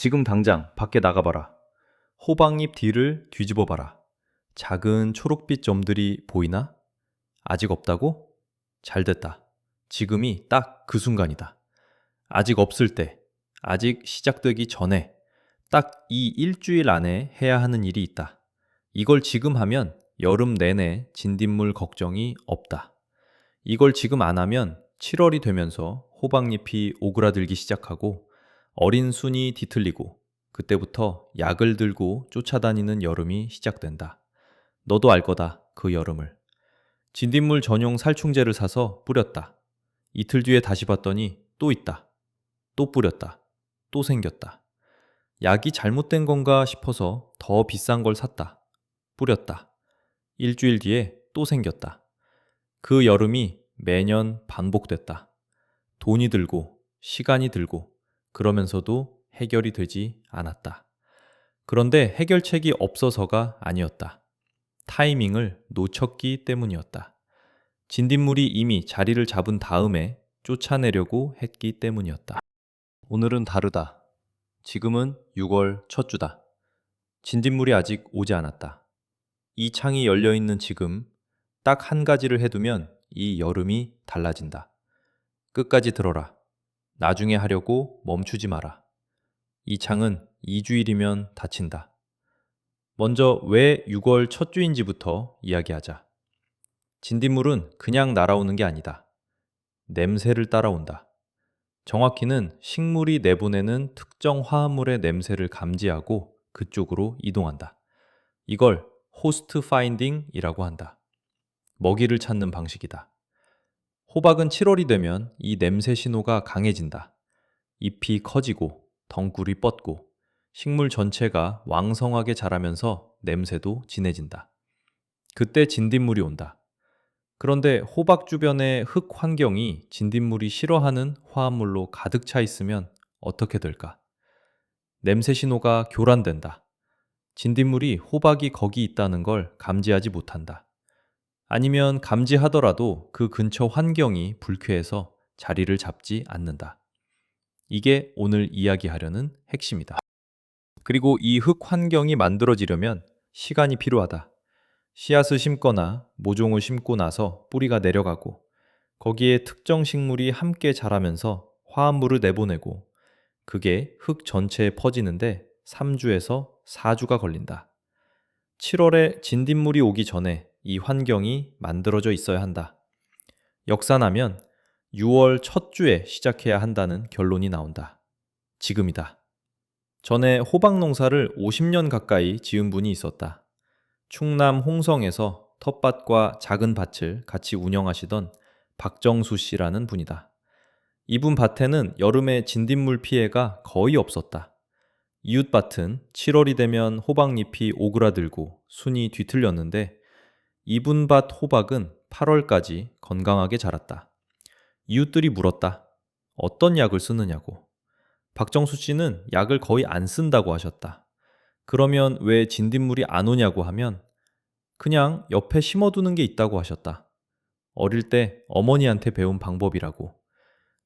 지금 당장 밖에 나가봐라. 호박잎 뒤를 뒤집어봐라. 작은 초록빛 점들이 보이나? 아직 없다고? 잘됐다. 지금이 딱 그 순간이다. 아직 없을 때, 아직 시작되기 전에 딱 이 일주일 안에 해야 하는 일이 있다. 이걸 지금 하면 여름 내내 진딧물 걱정이 없다. 이걸 지금 안 하면 7월이 되면서 호박잎이 오그라들기 시작하고 어린 순이 뒤틀리고 그때부터 약을 들고 쫓아다니는 여름이 시작된다. 너도 알 거다, 그 여름을. 진딧물 전용 살충제를 사서 뿌렸다. 이틀 뒤에 다시 봤더니 또 있다. 또 뿌렸다. 또 생겼다. 약이 잘못된 건가 싶어서 더 비싼 걸 샀다. 뿌렸다. 일주일 뒤에 또 생겼다. 그 여름이 매년 반복됐다. 돈이 들고, 시간이 들고, 그러면서도 해결이 되지 않았다. 그런데 해결책이 없어서가 아니었다. 타이밍을 놓쳤기 때문이었다. 진딧물이 이미 자리를 잡은 다음에 쫓아내려고 했기 때문이었다. 오늘은 다르다. 지금은 6월 첫 주다. 진딧물이 아직 오지 않았다. 이 창이 열려있는 지금 딱 한 가지를 해두면 이 여름이 달라진다. 끝까지 들어라. 나중에 하려고 멈추지 마라. 이 창은 2주일이면 닫힌다. 먼저 왜 6월 첫 주인지부터 이야기하자. 진딧물은 그냥 날아오는 게 아니다. 냄새를 따라온다. 정확히는 식물이 내보내는 특정 화합물의 냄새를 감지하고 그쪽으로 이동한다. 이걸 호스트 파인딩이라고 한다. 먹이를 찾는 방식이다. 호박은 7월이 되면 이 냄새 신호가 강해진다. 잎이 커지고 덩굴이 뻗고 식물 전체가 왕성하게 자라면서 냄새도 진해진다. 그때 진딧물이 온다. 그런데 호박 주변의 흙 환경이 진딧물이 싫어하는 화합물로 가득 차 있으면 어떻게 될까? 냄새 신호가 교란된다. 진딧물이 호박이 거기 있다는 걸 감지하지 못한다. 아니면 감지하더라도 그 근처 환경이 불쾌해서 자리를 잡지 않는다. 이게 오늘 이야기하려는 핵심이다. 그리고 이 흙 환경이 만들어지려면 시간이 필요하다. 씨앗을 심거나 모종을 심고 나서 뿌리가 내려가고 거기에 특정 식물이 함께 자라면서 화합물을 내보내고 그게 흙 전체에 퍼지는데 3주에서 4주가 걸린다. 7월에 진딧물이 오기 전에 이 환경이 만들어져 있어야 한다. 역산하면 6월 첫 주에 시작해야 한다는 결론이 나온다. 지금이다. 전에 호박 농사를 50년 가까이 지은 분이 있었다. 충남 홍성에서 텃밭과 작은 밭을 같이 운영하시던 박정수 씨라는 분이다. 이분 밭에는 여름에 진딧물 피해가 거의 없었다. 이웃 밭은 7월이 되면 호박잎이 오그라들고 순이 뒤틀렸는데 이분 밭 호박은 8월까지 건강하게 자랐다. 이웃들이 물었다. 어떤 약을 쓰느냐고. 박정수 씨는 약을 거의 안 쓴다고 하셨다. 그러면 왜 진딧물이 안 오냐고 하면 그냥 옆에 심어두는 게 있다고 하셨다. 어릴 때 어머니한테 배운 방법이라고.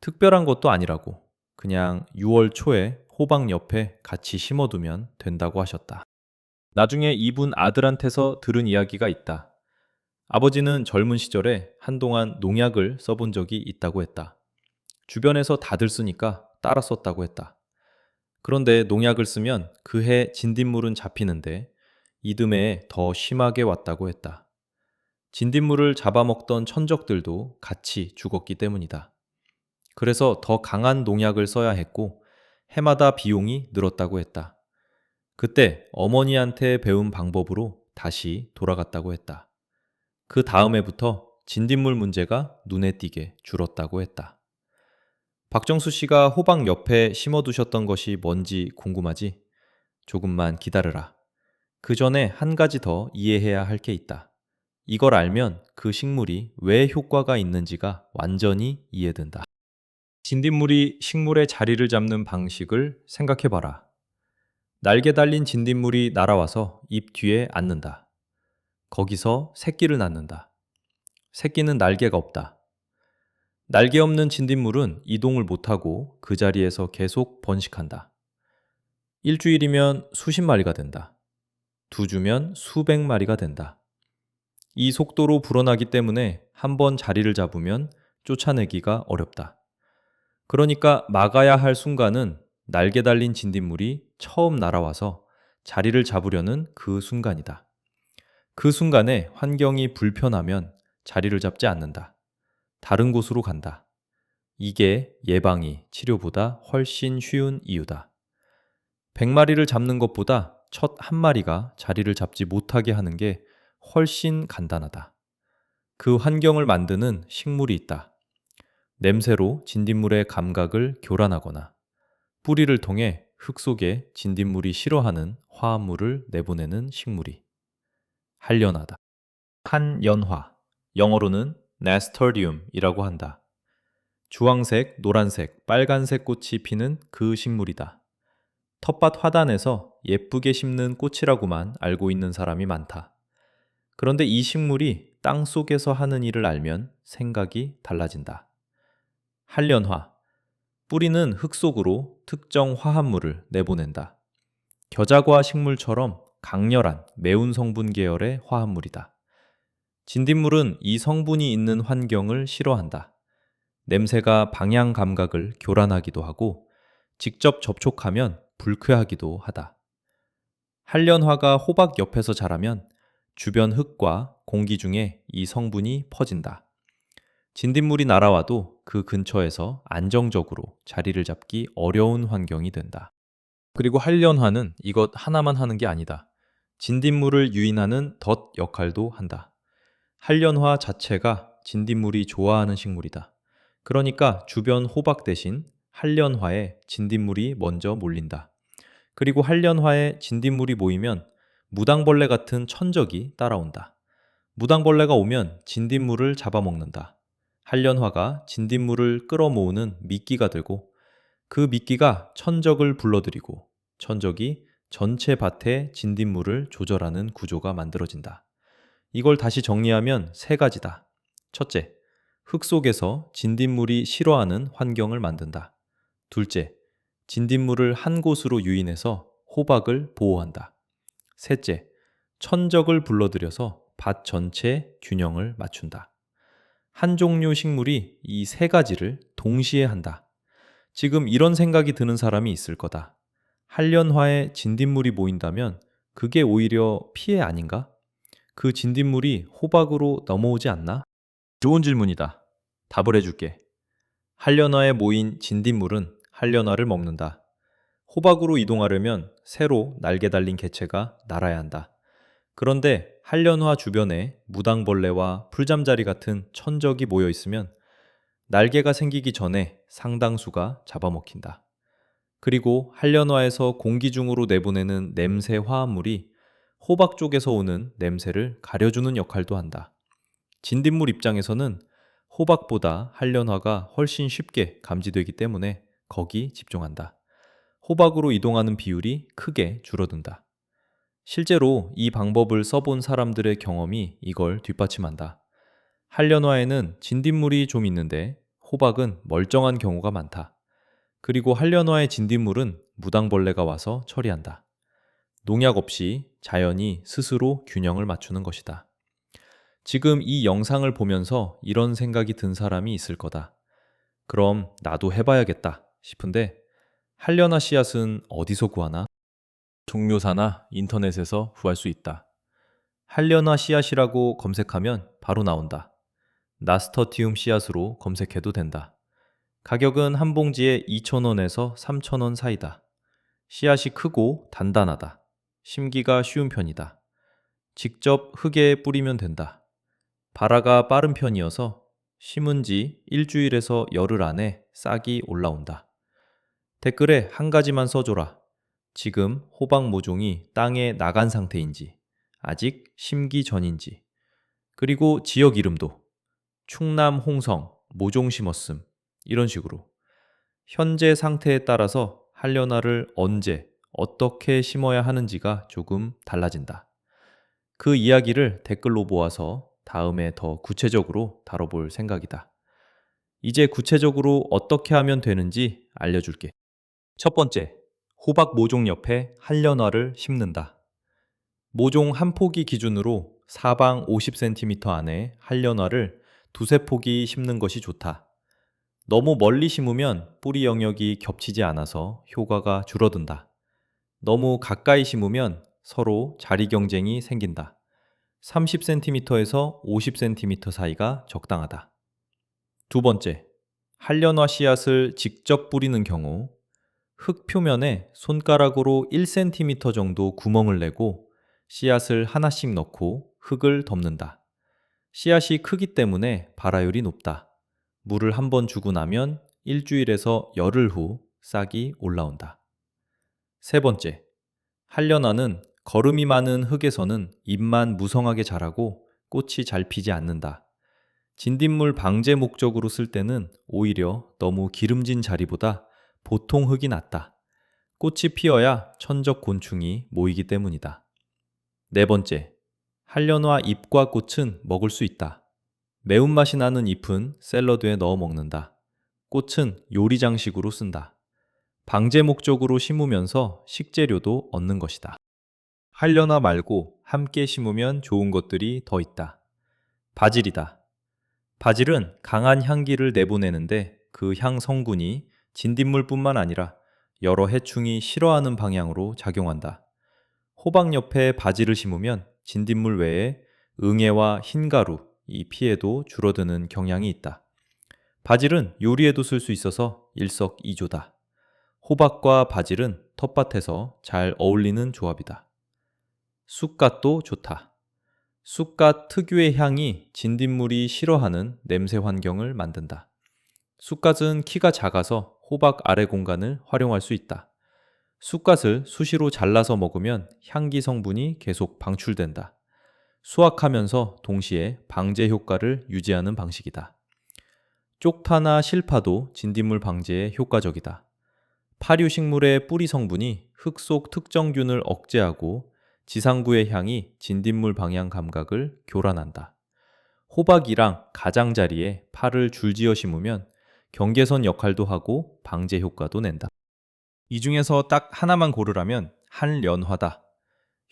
특별한 것도 아니라고. 그냥 6월 초에 호박 옆에 같이 심어두면 된다고 하셨다. 나중에 이분 아들한테서 들은 이야기가 있다. 아버지는 젊은 시절에 한동안 농약을 써본 적이 있다고 했다. 주변에서 다들 쓰니까 따라 썼다고 했다. 그런데 농약을 쓰면 그해 진딧물은 잡히는데 이듬해에 더 심하게 왔다고 했다. 진딧물을 잡아먹던 천적들도 같이 죽었기 때문이다. 그래서 더 강한 농약을 써야 했고 해마다 비용이 늘었다고 했다. 그때 어머니한테 배운 방법으로 다시 돌아갔다고 했다. 그 다음 해부터 진딧물 문제가 눈에 띄게 줄었다고 했다. 박정수 씨가 호박 옆에 심어두셨던 것이 뭔지 궁금하지? 조금만 기다려라. 그 전에 한 가지 더 이해해야 할 게 있다. 이걸 알면 그 식물이 왜 효과가 있는지가 완전히 이해된다. 진딧물이 식물의 자리를 잡는 방식을 생각해봐라. 날개 달린 진딧물이 날아와서 잎 뒤에 앉는다. 거기서 새끼를 낳는다. 새끼는 날개가 없다. 날개 없는 진딧물은 이동을 못하고 그 자리에서 계속 번식한다. 일주일이면 수십 마리가 된다. 두 주면 수백 마리가 된다. 이 속도로 불어나기 때문에 한번 자리를 잡으면 쫓아내기가 어렵다. 그러니까 막아야 할 순간은 날개 달린 진딧물이 처음 날아와서 자리를 잡으려는 그 순간이다. 그 순간에 환경이 불편하면 자리를 잡지 않는다. 다른 곳으로 간다. 이게 예방이 치료보다 훨씬 쉬운 이유다. 100마리를 잡는 것보다 첫 한 마리가 자리를 잡지 못하게 하는 게 훨씬 간단하다. 그 환경을 만드는 식물이 있다. 냄새로 진딧물의 감각을 교란하거나 뿌리를 통해 흙 속에 진딧물이 싫어하는 화합물을 내보내는 식물이 한련하다. 한연화, 영어로는 Nasturtium이라고 한다. 주황색, 노란색, 빨간색 꽃이 피는 그 식물이다. 텃밭 화단에서 예쁘게 심는 꽃이라고만 알고 있는 사람이 많다. 그런데 이 식물이 땅 속에서 하는 일을 알면 생각이 달라진다. 한련화, 뿌리는 흙 속으로 특정 화합물을 내보낸다. 겨자과 식물처럼 강렬한 매운 성분 계열의 화합물이다. 진딧물은 이 성분이 있는 환경을 싫어한다. 냄새가 방향 감각을 교란하기도 하고 직접 접촉하면 불쾌하기도 하다. 한련화가 호박 옆에서 자라면 주변 흙과 공기 중에 이 성분이 퍼진다. 진딧물이 날아와도 그 근처에서 안정적으로 자리를 잡기 어려운 환경이 된다. 그리고 한련화는 이것 하나만 하는 게 아니다. 진딧물을 유인하는 덫 역할도 한다. 한련화 자체가 진딧물이 좋아하는 식물이다. 그러니까 주변 호박 대신 한련화에 진딧물이 먼저 몰린다. 그리고 한련화에 진딧물이 모이면 무당벌레 같은 천적이 따라온다. 무당벌레가 오면 진딧물을 잡아먹는다. 한련화가 진딧물을 끌어모으는 미끼가 되고 그 미끼가 천적을 불러들이고 천적이 전체 밭의 진딧물을 조절하는 구조가 만들어진다. 이걸 다시 정리하면 세 가지다. 첫째, 흙 속에서 진딧물이 싫어하는 환경을 만든다. 둘째, 진딧물을 한 곳으로 유인해서 호박을 보호한다. 셋째, 천적을 불러들여서 밭 전체 균형을 맞춘다. 한 종류 식물이 이 세 가지를 동시에 한다. 지금 이런 생각이 드는 사람이 있을 거다. 한련화에 진딧물이 모인다면 그게 오히려 피해 아닌가? 그 진딧물이 호박으로 넘어오지 않나? 좋은 질문이다. 답을 해줄게. 한련화에 모인 진딧물은 한련화를 먹는다. 호박으로 이동하려면 새로 날개 달린 개체가 날아야 한다. 그런데 한련화 주변에 무당벌레와 풀잠자리 같은 천적이 모여 있으면 날개가 생기기 전에 상당수가 잡아먹힌다. 그리고 한련화에서 공기 중으로 내보내는 냄새 화합물이 호박 쪽에서 오는 냄새를 가려주는 역할도 한다. 진딧물 입장에서는 호박보다 한련화가 훨씬 쉽게 감지되기 때문에 거기 집중한다. 호박으로 이동하는 비율이 크게 줄어든다. 실제로 이 방법을 써본 사람들의 경험이 이걸 뒷받침한다. 한련화에는 진딧물이 좀 있는데 호박은 멀쩡한 경우가 많다. 그리고 한련화의 진딧물은 무당벌레가 와서 처리한다. 농약 없이 자연이 스스로 균형을 맞추는 것이다. 지금 이 영상을 보면서 이런 생각이 든 사람이 있을 거다. 그럼 나도 해봐야겠다 싶은데 한련화 씨앗은 어디서 구하나? 종묘사나 인터넷에서 구할 수 있다. 한련화 씨앗이라고 검색하면 바로 나온다. 나스터티움 씨앗으로 검색해도 된다. 가격은 한 봉지에 2,000원에서 3,000원 사이다. 씨앗이 크고 단단하다. 심기가 쉬운 편이다. 직접 흙에 뿌리면 된다. 발화가 빠른 편이어서 심은 지 일주일에서 열흘 안에 싹이 올라온다. 댓글에 한 가지만 써줘라. 지금 호박 모종이 땅에 나간 상태인지, 아직 심기 전인지, 그리고 지역 이름도 충남 홍성, 모종 심었음, 이런 식으로 현재 상태에 따라서 한련화를 언제, 어떻게 심어야 하는지가 조금 달라진다. 그 이야기를 댓글로 모아서 다음에 더 구체적으로 다뤄볼 생각이다. 이제 구체적으로 어떻게 하면 되는지 알려줄게. 첫 번째, 호박 모종 옆에 한련화를 심는다. 모종 한 포기 기준으로 사방 50cm 안에 한련화를 두세 포기 심는 것이 좋다. 너무 멀리 심으면 뿌리 영역이 겹치지 않아서 효과가 줄어든다. 너무 가까이 심으면 서로 자리 경쟁이 생긴다. 30cm에서 50cm 사이가 적당하다. 두 번째, 한련화 씨앗을 직접 뿌리는 경우 흙 표면에 손가락으로 1cm 정도 구멍을 내고 씨앗을 하나씩 넣고 흙을 덮는다. 씨앗이 크기 때문에 발화율이 높다. 물을 한번 주고 나면 일주일에서 열흘 후 싹이 올라온다. 세 번째, 한련화는 거름이 많은 흙에서는 잎만 무성하게 자라고 꽃이 잘 피지 않는다. 진딧물 방제 목적으로 쓸 때는 오히려 너무 기름진 자리보다 보통 흙이 낫다. 꽃이 피어야 천적 곤충이 모이기 때문이다. 네 번째, 한련화 잎과 꽃은 먹을 수 있다. 매운맛이 나는 잎은 샐러드에 넣어 먹는다. 꽃은 요리 장식으로 쓴다. 방제 목적으로 심으면서 식재료도 얻는 것이다. 한련화 말고 함께 심으면 좋은 것들이 더 있다. 바질이다. 바질은 강한 향기를 내보내는데 그 향 성분이 진딧물뿐만 아니라 여러 해충이 싫어하는 방향으로 작용한다. 호박 옆에 바질을 심으면 진딧물 외에 응애와 흰가루, 이 피해도 줄어드는 경향이 있다. 바질은 요리에도 쓸 수 있어서 일석이조다. 호박과 바질은 텃밭에서 잘 어울리는 조합이다. 쑥갓도 좋다. 쑥갓 특유의 향이 진딧물이 싫어하는 냄새 환경을 만든다. 쑥갓은 키가 작아서 호박 아래 공간을 활용할 수 있다. 쑥갓을 수시로 잘라서 먹으면 향기 성분이 계속 방출된다. 수확하면서 동시에 방제 효과를 유지하는 방식이다. 쪽파나 실파도 진딧물 방제에 효과적이다. 파류식물의 뿌리 성분이 흙 속 특정균을 억제하고 지상구의 향이 진딧물 방향 감각을 교란한다. 호박이랑 가장자리에 파를 줄지어 심으면 경계선 역할도 하고 방제 효과도 낸다. 이 중에서 딱 하나만 고르라면 한련화다.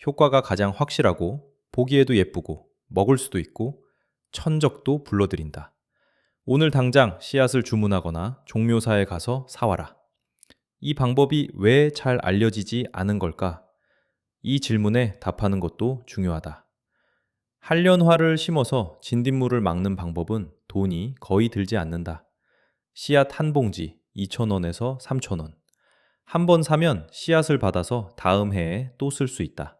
효과가 가장 확실하고 보기에도 예쁘고 먹을 수도 있고 천적도 불러들인다. 오늘 당장 씨앗을 주문하거나 종묘사에 가서 사와라. 이 방법이 왜 잘 알려지지 않은 걸까? 이 질문에 답하는 것도 중요하다. 한련화를 심어서 진딧물을 막는 방법은 돈이 거의 들지 않는다. 씨앗 한 봉지 2,000원에서 3,000원. 한 번 사면 씨앗을 받아서 다음 해에 또 쓸 수 있다.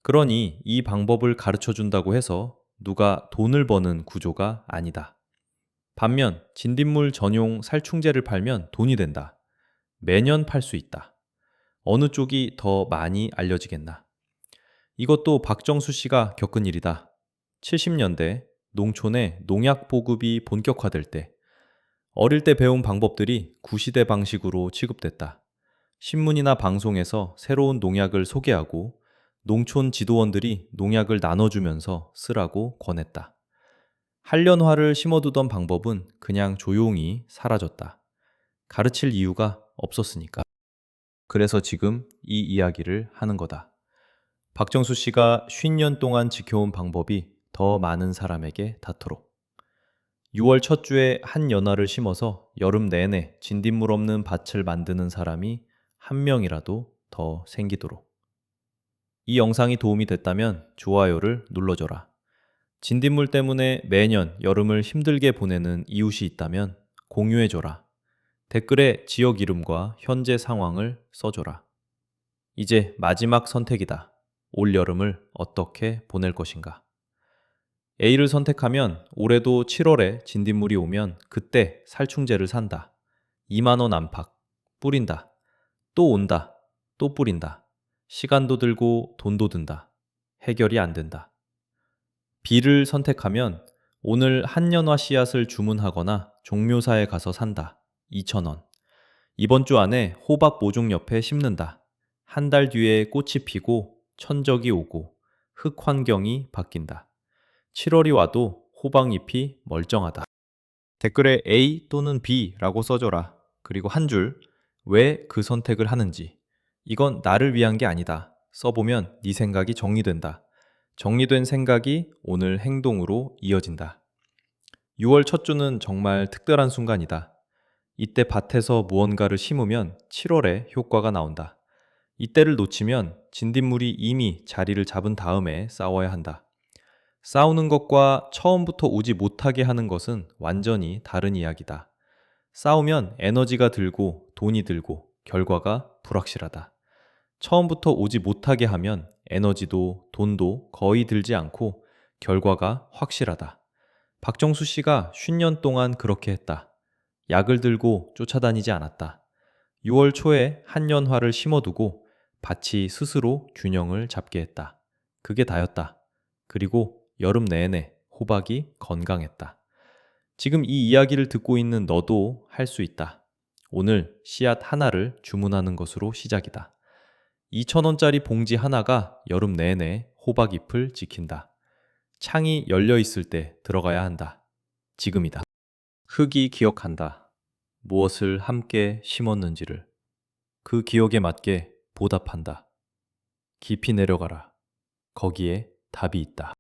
그러니 이 방법을 가르쳐 준다고 해서 누가 돈을 버는 구조가 아니다. 반면 진딧물 전용 살충제를 팔면 돈이 된다. 매년 팔 수 있다. 어느 쪽이 더 많이 알려지겠나? 이것도 박정수 씨가 겪은 일이다. 70년대 농촌에 농약 보급이 본격화될 때 어릴 때 배운 방법들이 구시대 방식으로 취급됐다. 신문이나 방송에서 새로운 농약을 소개하고 농촌 지도원들이 농약을 나눠주면서 쓰라고 권했다. 한련화를 심어두던 방법은 그냥 조용히 사라졌다. 가르칠 이유가 없었으니까. 그래서 지금 이 이야기를 하는 거다. 박정수 씨가 50년 동안 지켜온 방법이 더 많은 사람에게 닿도록. 6월 첫 주에 한연화를 심어서 여름 내내 진딧물 없는 밭을 만드는 사람이 한 명이라도 더 생기도록. 이 영상이 도움이 됐다면 좋아요를 눌러줘라. 진딧물 때문에 매년 여름을 힘들게 보내는 이웃이 있다면 공유해줘라. 댓글에 지역 이름과 현재 상황을 써줘라. 이제 마지막 선택이다. 올 여름을 어떻게 보낼 것인가? A를 선택하면 올해도 7월에 진딧물이 오면 그때 살충제를 산다. 2만 원 안팎. 뿌린다. 또 온다. 또 뿌린다. 시간도 들고 돈도 든다. 해결이 안 된다. B를 선택하면 오늘 한연화 씨앗을 주문하거나 종묘사에 가서 산다. 2,000원. 이번 주 안에 호박 모종 옆에 심는다. 한 달 뒤에 꽃이 피고 천적이 오고 흙 환경이 바뀐다. 7월이 와도 호박잎이 멀쩡하다. 댓글에 A 또는 B라고 써줘라. 그리고 한 줄, 왜 그 선택을 하는지. 이건 나를 위한 게 아니다. 써보면 네 생각이 정리된다. 정리된 생각이 오늘 행동으로 이어진다. 6월 첫 주는 정말 특별한 순간이다. 이때 밭에서 무언가를 심으면 7월에 효과가 나온다. 이때를 놓치면 진딧물이 이미 자리를 잡은 다음에 싸워야 한다. 싸우는 것과 처음부터 오지 못하게 하는 것은 완전히 다른 이야기다. 싸우면 에너지가 들고 돈이 들고 결과가 불확실하다. 처음부터 오지 못하게 하면 에너지도 돈도 거의 들지 않고 결과가 확실하다. 박정수 씨가 50년 동안 그렇게 했다. 약을 들고 쫓아다니지 않았다. 6월 초에 한년화를 심어두고 밭이 스스로 균형을 잡게 했다. 그게 다였다. 그리고 여름 내내 호박이 건강했다. 지금 이 이야기를 듣고 있는 너도 할 수 있다. 오늘 씨앗 하나를 주문하는 것으로 시작이다. 2,000원짜리 봉지 하나가 여름 내내 호박잎을 지킨다. 창이 열려 있을 때 들어가야 한다. 지금이다. 흙이 기억한다. 무엇을 함께 심었는지를. 그 기억에 맞게 보답한다. 깊이 내려가라. 거기에 답이 있다.